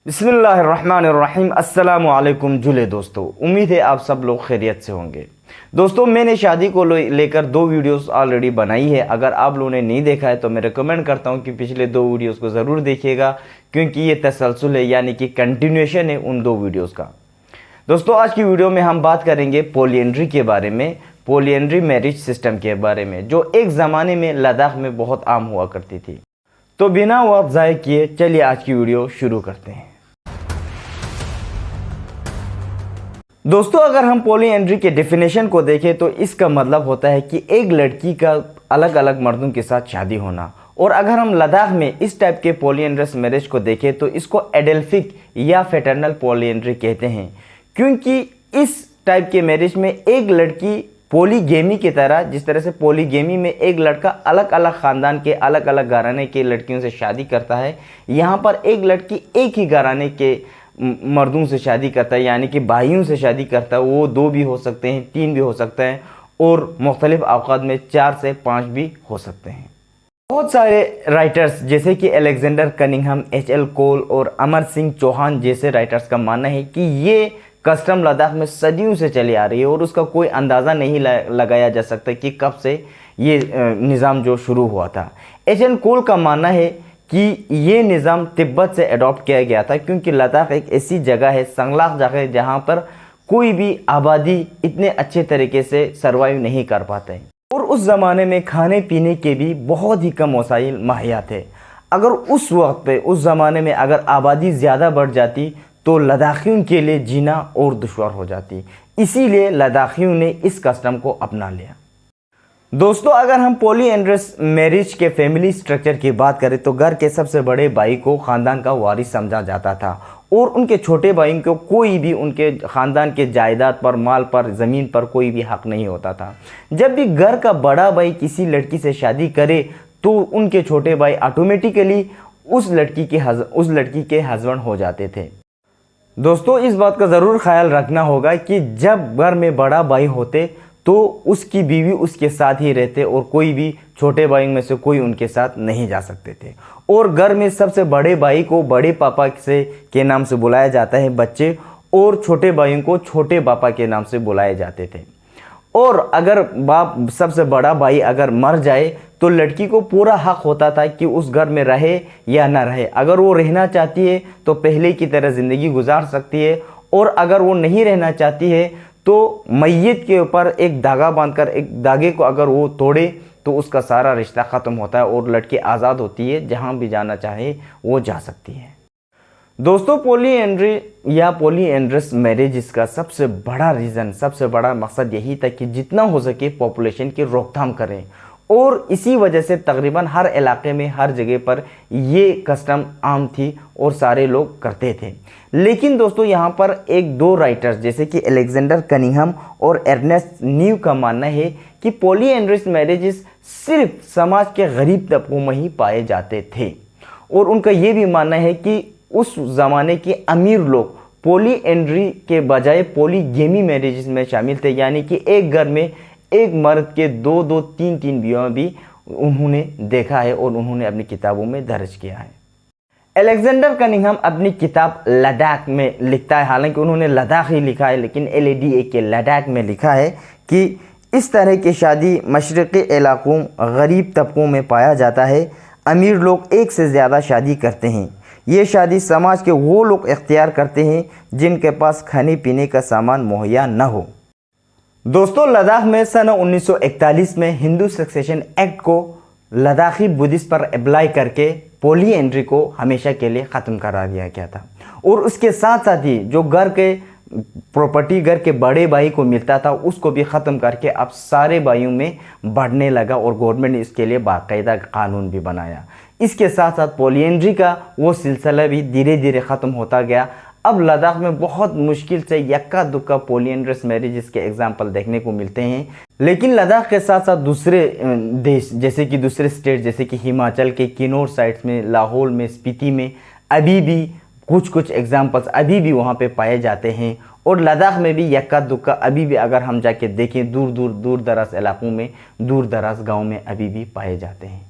बिस्मिल्लाहिर्रहमानिर्रहीम। अस्सलामु अलैकुम जुले दोस्तों, उम्मीद है आप सब लोग खैरियत से होंगे। दोस्तों, मैंने शादी को लेकर 2 वीडियोस ऑलरेडी बनाई है। अगर आप लोगों ने नहीं देखा है तो मैं रिकमेंड करता हूं कि पिछले 2 वीडियोस को ज़रूर देखिएगा, क्योंकि ये तसलसल है, यानी कि कंटिन्यूएशन है उन 2 वीडियोस का। दोस्तों, आज की वीडियो में हम बात करेंगे पॉलीएंड्री के बारे में, पॉलीएंड्री मैरिज सिस्टम के बारे में, जो एक ज़माने में लद्दाख में बहुत आम हुआ करती थी। तो बिना वक्त ज़ाय किए चलिए आज की वीडियो शुरू करते हैं। दोस्तों, अगर हम पॉलीएंड्री के डेफिनेशन को देखें तो इसका मतलब होता है कि एक लड़की का अलग अलग मर्दों के साथ शादी होना। और अगर हम लद्दाख में इस टाइप के पॉलीएंड्रस मैरिज को देखें तो इसको एडेल्फिक या फेटर्नल पॉलीएंड्री कहते हैं, क्योंकि इस टाइप के मैरिज में एक लड़की पॉलीगेमी की तरह, जिस तरह से पॉलीगेमी में एक लड़का अलग अलग ख़ानदान के अलग अलग घराने के लड़कियों से शादी करता है, यहाँ पर एक लड़की एक ही घराने के मर्दों से शादी करता है, यानी कि भाइयों से शादी करता है। वो 2 भी हो सकते हैं, 3 भी हो सकते हैं, और मुख्तलिफ अवकात में 4 से 5 भी हो सकते हैं। बहुत सारे राइटर्स जैसे कि अलेक्जेंडर कनिंघम, H.L. कोल और अमर सिंह चौहान जैसे राइटर्स का मानना है कि ये कस्टम लद्दाख में सदियों से चली आ रही है और उसका कोई अंदाज़ा नहीं लगाया जा सकता कि कब से ये निज़ाम जो शुरू हुआ था। H.L. कोल का मानना है कि ये निज़ाम तिब्बत से अडॉप्ट किया गया था, क्योंकि लद्दाख एक ऐसी जगह है, संगलाख जगह है, जहाँ पर कोई भी आबादी इतने अच्छे तरीके से सर्वाइव नहीं कर पाते हैं। और उस ज़माने में खाने पीने के भी बहुत ही कम वसाइल मुहैया थे। अगर उस वक्त पे, उस ज़माने में अगर आबादी ज़्यादा बढ़ जाती तो लद्दाखियों के लिए जीना और दुश्वार हो जाती। इसीलिए लद्दाखियों ने इस कस्टम को अपना लिया। दोस्तों, अगर हम पॉलीएंड्रस मैरिज के फैमिली स्ट्रक्चर की बात करें तो घर के सबसे बड़े भाई को ख़ानदान का वारिस समझा जाता था, और उनके छोटे भाई को कोई भी उनके ख़ानदान के जायदाद पर, माल पर, ज़मीन पर कोई भी हक़ नहीं होता था। जब भी घर का बड़ा भाई किसी लड़की से शादी करे तो उनके छोटे भाई ऑटोमेटिकली उस लड़की के हस्बैंड हो जाते थे। दोस्तों, इस बात का ज़रूर ख्याल रखना होगा कि जब घर में बड़ा भाई होते तो उसकी बीवी उसके साथ ही रहते और कोई भी छोटे भाई में से कोई उनके साथ नहीं जा सकते थे। और घर में सबसे बड़े भाई को बड़े पापा के नाम से बुलाया जाता है बच्चे, और छोटे भाइयों को छोटे पापा के नाम से बुलाए जाते थे। और अगर सबसे बड़ा भाई अगर मर जाए तो लड़की को पूरा हक होता था कि उस घर में रहे या ना रहे। अगर वो रहना चाहती है तो पहले की तरह ज़िंदगी गुजार सकती है, और अगर वो नहीं रहना चाहती है तो मैयत के ऊपर एक धागा बांधकर, एक धागे को अगर वो तोड़े तो उसका सारा रिश्ता ख़त्म होता है और लड़की आज़ाद होती है, जहाँ भी जाना चाहे वो जा सकती है। दोस्तों, पॉलीएंड्री या पॉलीएंड्रस मैरिज का सबसे बड़ा रीज़न, सबसे बड़ा मकसद यही था कि जितना हो सके पॉपुलेशन की रोकथाम करें, और इसी वजह से तकरीबन हर इलाके में, हर जगह पर ये कस्टम आम थी और सारे लोग करते थे। लेकिन दोस्तों, यहाँ पर 1-2 राइटर्स जैसे कि अलेक्जेंडर कनिंघम और अर्नेस्ट नीव का मानना है कि पॉलीएंड्रस मैरिजेस सिर्फ समाज के गरीब तबकों में ही पाए जाते थे। और उनका ये भी मानना है कि उस ज़माने के अमीर लोग पॉलीएंड्री के बजाय पॉलीगेमी मैरिजेस में शामिल थे, यानी कि एक घर में एक मर्द के 2-2, 3-3 बीवियाँ भी उन्होंने देखा है और उन्होंने अपनी किताबों में दर्ज किया है। अलेक्जेंडर कनिंघम अपनी किताब लद्दाख में लिखता है, हालांकि उन्होंने लद्दाख ही लिखा है, लेकिन LADA के लद्दाख में लिखा है कि इस तरह की शादी मशरक़ी इलाकों, गरीब तबकों में पाया जाता है। अमीर लोग एक से ज़्यादा शादी करते हैं। ये शादी समाज के वो लोग इख्तियार करते हैं जिनके पास खाने पीने का सामान मुहैया न हो। दोस्तों, लद्दाख में सन 1941 में हिंदू सक्सेशन एक्ट को लद्दाखी बुद्धिस्ट पर अप्लाई करके पॉलीएंड्री को हमेशा के लिए ख़त्म करा दिया गया था। और उसके साथ साथ ही जो घर के प्रॉपर्टी घर के बड़े भाई को मिलता था उसको भी ख़त्म करके अब सारे भाइयों में बढ़ने लगा, और गवर्नमेंट ने इसके लिए बाकायदा कानून भी बनाया। इसके साथ साथ पॉलीएंड्री का वो सिलसिला भी धीरे धीरे ख़त्म होता गया। अब लद्दाख में बहुत मुश्किल से यक्का दुक्का पॉलीएंड्रस मैरिजेस के एग्जाम्पल देखने को मिलते हैं। लेकिन लद्दाख के साथ साथ दूसरे देश जैसे कि दूसरे स्टेट जैसे कि हिमाचल के किन्नौर साइड्स में, लाहौल में, स्पीति में अभी भी कुछ एग्जाम्पल्स अभी भी वहाँ पे पाए जाते हैं। और लद्दाख में भी यक्का दुक्का अभी भी अगर हम जाके देखें दूर दराज इलाकों में, दूर दराज गाँव में अभी भी पाए जाते हैं।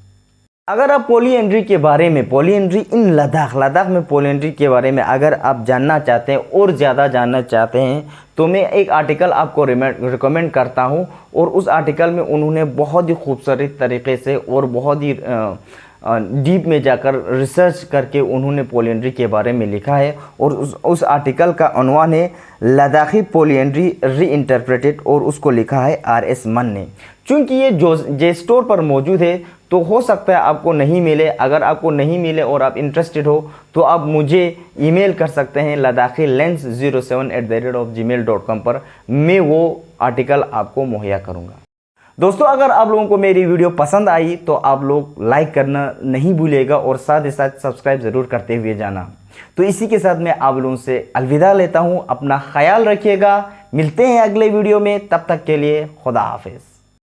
अगर आप पॉलीएंड्री के बारे में, पॉलीएंड्री इन लद्दाख में पॉलीएंड्री के बारे में अगर आप जानना चाहते हैं और ज़्यादा जानना चाहते हैं तो मैं एक आर्टिकल आपको रिकमेंड करता हूं। और उस आर्टिकल में उन्होंने बहुत ही खूबसूरत तरीके से और बहुत ही डीप में जाकर रिसर्च करके उन्होंने पॉलीएंड्री के बारे में लिखा है। और उस आर्टिकल का उन्वान है लद्दाखी पॉलीएंड्री रीइंटरप्रेटेड, और उसको लिखा है RS मन ने। चूँकि ये जे स्टोर पर मौजूद है तो हो सकता है आपको नहीं मिले। अगर आपको नहीं मिले और आप इंटरेस्टेड हो तो आप मुझे ईमेल कर सकते हैं ladakhilense07@gmail.com पर। मैं वो आर्टिकल आपको मुहैया करूँगा। दोस्तों, अगर आप लोगों को मेरी वीडियो पसंद आई तो आप लोग लाइक करना नहीं भूलिएगा और साथ ही साथ सब्सक्राइब ज़रूर करते हुए जाना। तो इसी के साथ मैं आप लोगों से अलविदा लेता हूँ। अपना ख्याल रखिएगा, मिलते हैं अगले वीडियो में, तब तक के लिए खुदा हाफिज़।